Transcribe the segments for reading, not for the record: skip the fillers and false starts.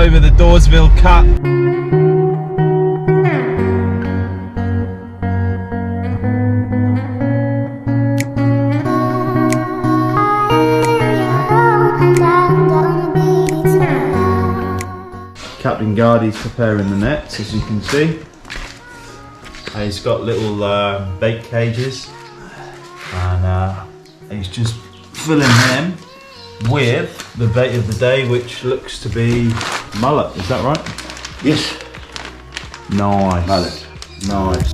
over the Dawesville cut. Captain Gardies preparing the nets, as you can see. And he's got little bait cages, and he's just filling them with the bait of the day, which looks to be mullet. Is that right? Yes. Nice. Mullet. Nice.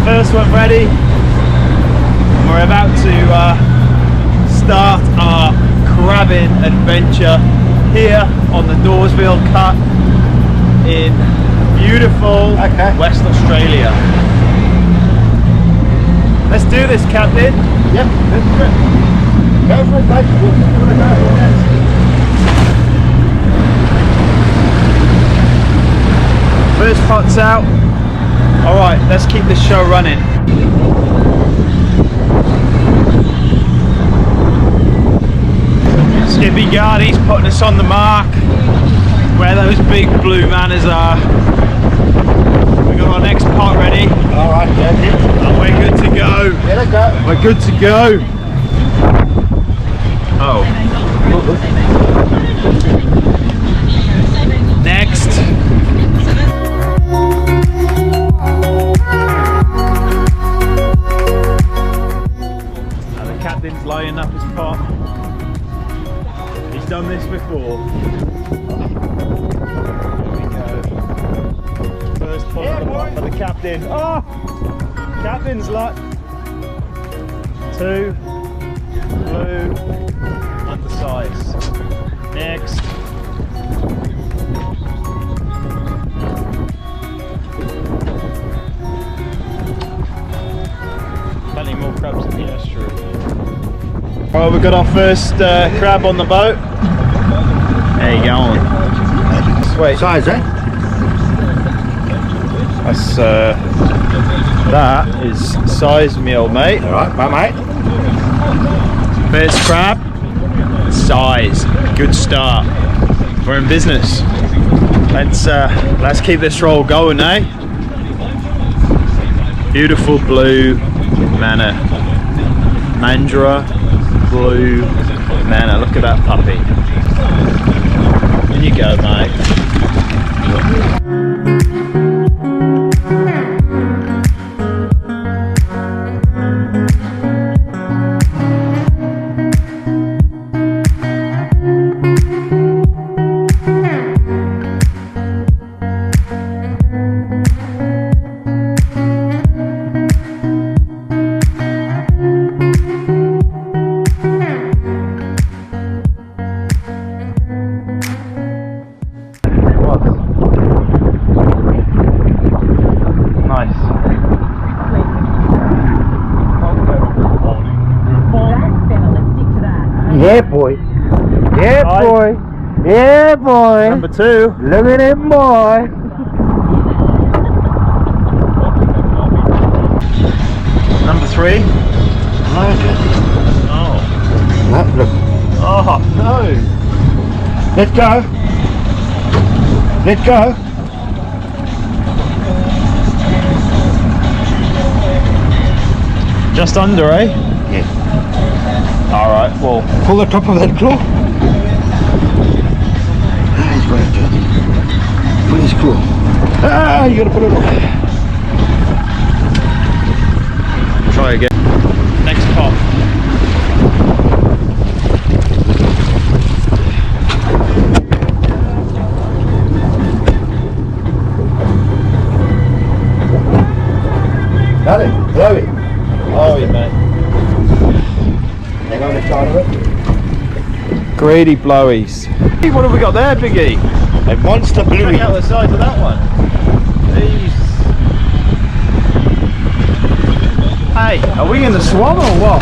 First one ready, and we're about to start our crabbing adventure here on the Dawesville cut in beautiful West Australia. Let's do this, Captain. Yep, let's do it. Go for it, mate. First pot's out. Alright, let's keep this show running. Skippy Gardies putting us on the mark where those big blue mannas are. We got our next pot ready. Alright, yeah. And we're good to go. There we go. We're good to go. Oh. Next. Captain's lining up his pot. He's done this before. Here we go. First pot for the captain. Oh! Captain's luck. 2. Blue. Undersize. Next. Plenty more crabs in the estuary. Well, we've got our first crab on the boat. There you go. Sweet. Size, eh? That's that is size, me old mate. Alright, bye mate. First crab, size. Good start. We're in business. Let's keep this roll going, eh? Beautiful blue manna. Mandra. Blue manna, look at that puppy. In you go, mate. Yeah, boy. Yeah, boy. Yeah, boy. Number 2. Look at him, boy. Number 3. Oh. Look. Oh, no. Let go. Let go. Just under, eh? Yeah. Alright, well. Pull the top of that claw. Ah, he's got it. Pull his claw. Ah, you gotta pull it off. Try again. Next pop. Darling, blow it. Oh, yeah, mate. Hang on the side of it. Greedy blowies. Hey, what have we got there, Biggie? A monster bluey. Check out the size of that one. Jeez. Hey, are we in the Swan or what?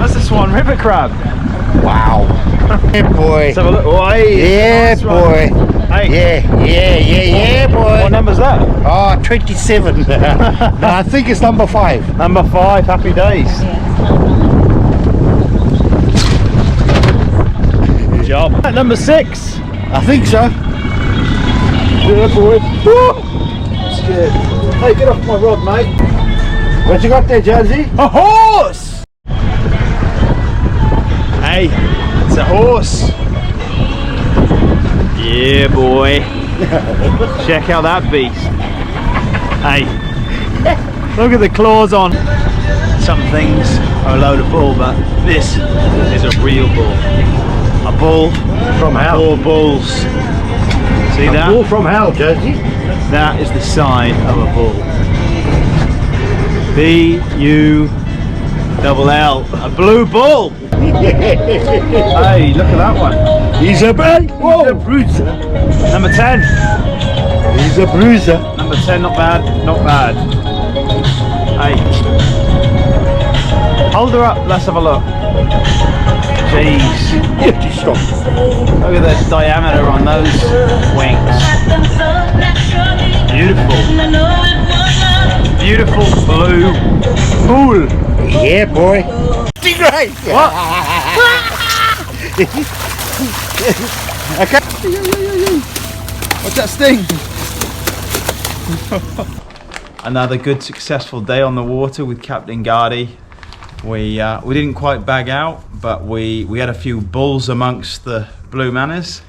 That's the Swan River crab. Wow. Yeah, boy. Let's have a look. Oh, hey, Yeah, nice boy. Hey. Yeah, boy. What number's that? Oh, 27. No, I think it's number 5. Number 5, happy days. Good job. At number 6. I think so. Yeah, boy. Woo! Scared. Hey, get off my rod, mate. What you got there, Jonesy? A horse! Hey, it's a horse. Yeah, boy. Check out that beast. Hey, look at the claws on. Some things are a load of bull, but this is a real bull. A bull From hell. 4 bulls. See that? Bull from hell, Jonesy. That is the sign of a bull. B-U-double-L. A blue bull. Hey, look at that one. He's a bruiser. Number 10. He's a bruiser. Number 10, not bad, not bad. Hey. Hold her up, let's have a look. Jeez. Look at the diameter on those wings. Beautiful. Beautiful blue bull. Yeah, boy. Stingray. What? Okay. What's that sting? Another good successful day on the water with Captain Gardy. We didn't quite bag out, but we had a few bulls amongst the Blue Mannas,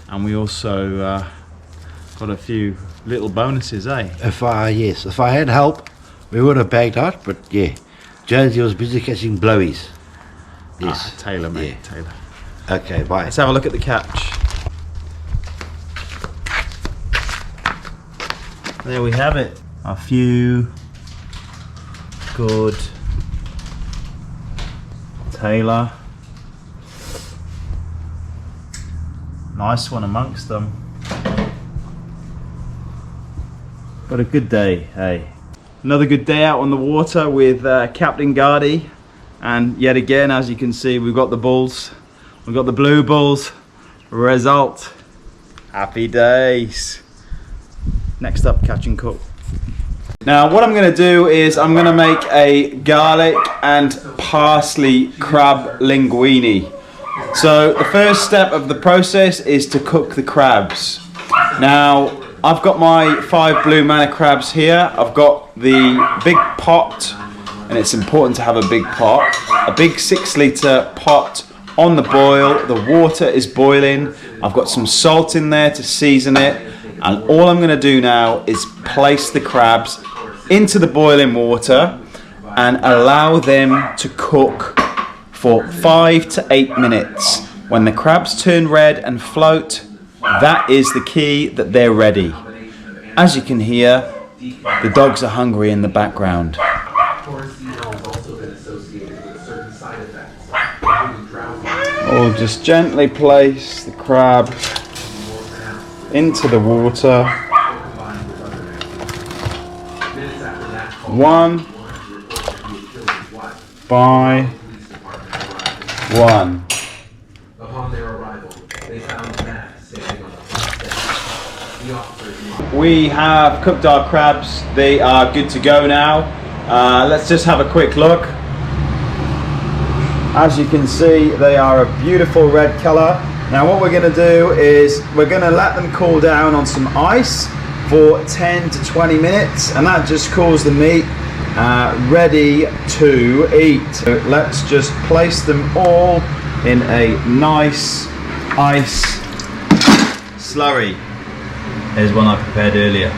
and we also got a few little bonuses, eh? If I had help, we would have bagged out. But yeah, Jonesy was busy catching blowies. Yes, Taylor, mate, yeah. Taylor. Okay, bye. Let's have a look at the catch. There we have it. A few good Taylor. Nice one amongst them. But a good day, hey. Another good day out on the water with Captain Gardy. And yet again, as you can see, we've got the bulls. We've got the blue bulls. Result. Happy days. Next up, catch and cook. Now what I'm going to do is I'm going to make a garlic and parsley crab linguini. So the first step of the process is to cook the crabs. Now I've got my 5 Blue Manna Crabs here. I've got the big pot, and it's important to have a big pot. A big 6-litre pot on the boil. The water is boiling. I've got some salt in there to season it. And all I'm going to do now is place the crabs into the boiling water and allow them to cook for 5 to 8 minutes. When the crabs turn red and float, that is the key that they're ready. As you can hear, the dogs are hungry in the background. We'll just gently place the crab into the water. 1 by 1. Upon their arrival, they found Matt standing on the front deck. We have cooked our crabs. They are good to go now. Let's just have a quick look. As you can see, they are a beautiful red color. Now what we're going to do is we're going to let them cool down on some ice for 10 to 20 minutes, and that just cools the meat ready to eat. So let's just place them all in a nice ice slurry. Here's one I prepared earlier.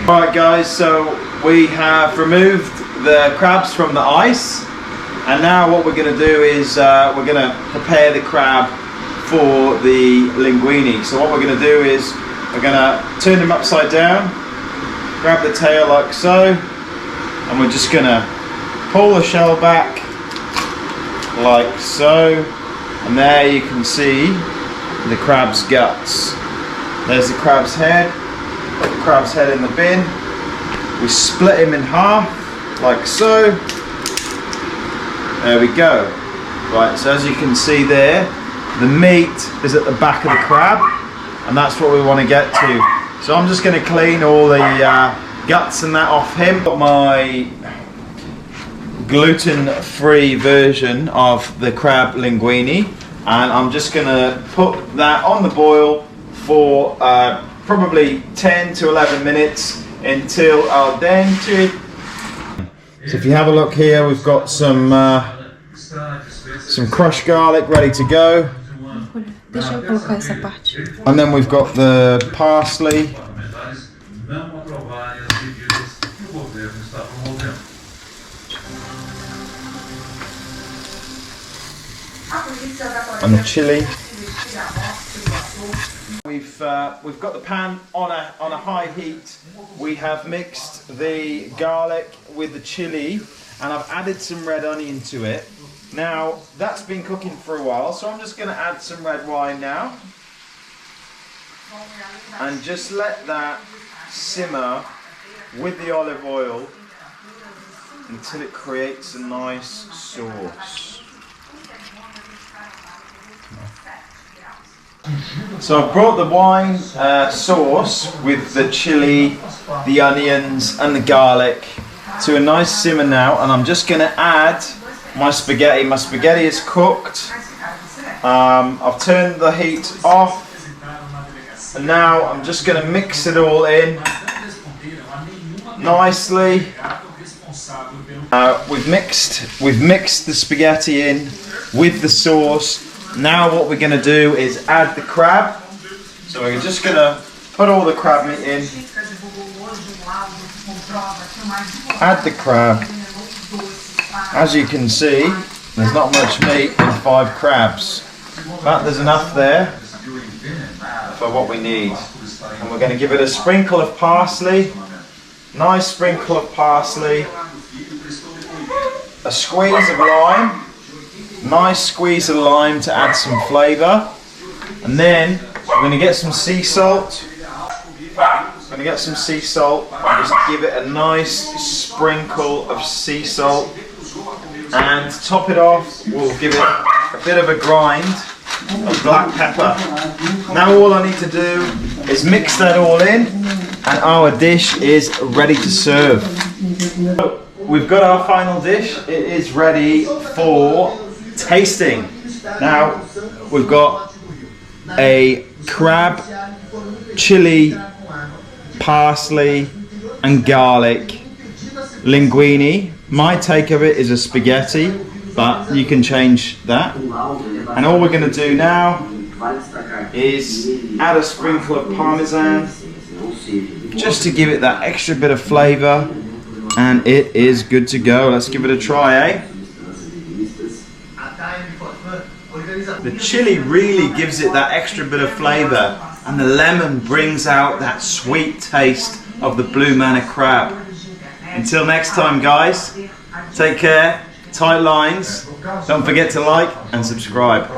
Alright guys, so we have removed the crabs from the ice, and now what we're going to do is we're going to prepare the crab for the linguini. So what we're going to do is we're going to turn them upside down, grab the tail like so, and we're just going to pull the shell back like so, and there you can see the crab's guts. There's the crab's head. Put the crab's head in the bin. We split him in half, like so. There we go. Right, so as you can see there, the meat is at the back of the crab, and that's what we want to get to. So I'm just going to clean all the guts and that off him. Got my gluten-free version of the crab linguini, and I'm just going to put that on the boil for probably 10 to 11 minutes until al dente. So if you have a look here, we've got some crushed garlic ready to go. Deixa eu colocar essa parte. And then we've got the parsley. And the chili. We've got the pan on a high heat. We have mixed the garlic with the chili, and I've added some red onion to it. Now that's been cooking for a while, so I'm just going to add some red wine now, and just let that simmer with the olive oil until it creates a nice sauce. So I've brought the wine sauce with the chili, the onions and the garlic to a nice simmer now, and I'm just going to add my spaghetti. My spaghetti is cooked. I've turned the heat off, and now I'm just going to mix it all in nicely. We've mixed the spaghetti in with the sauce. Now what we're going to do is add the crab. So we're just going to put all the crab meat in. Add the crab. As you can see, there's not much meat in 5 crabs, but there's enough there for what we need. And we're going to give it a sprinkle of parsley, nice sprinkle of parsley, a squeeze of lime, nice squeeze of lime to add some flavour, and then we're going to get some sea salt. Going to get some sea salt and just give it a nice sprinkle of sea salt, and to top it off we'll give it a bit of a grind of black pepper. Now all I need to do is mix that all in, and our dish is ready to serve. So we've got our final dish. It is ready for tasting. Now we've got a crab, chili, parsley and garlic linguini. My take of it is a spaghetti, but you can change that. And all we're going to do now is add a sprinkle of parmesan just to give it that extra bit of flavour, and it is good to go. Let's give it a try, eh? The chili really gives it that extra bit of flavour, and the lemon brings out that sweet taste of the Blue Manna crab. Until next time guys, take care, tight lines, don't forget to like and subscribe.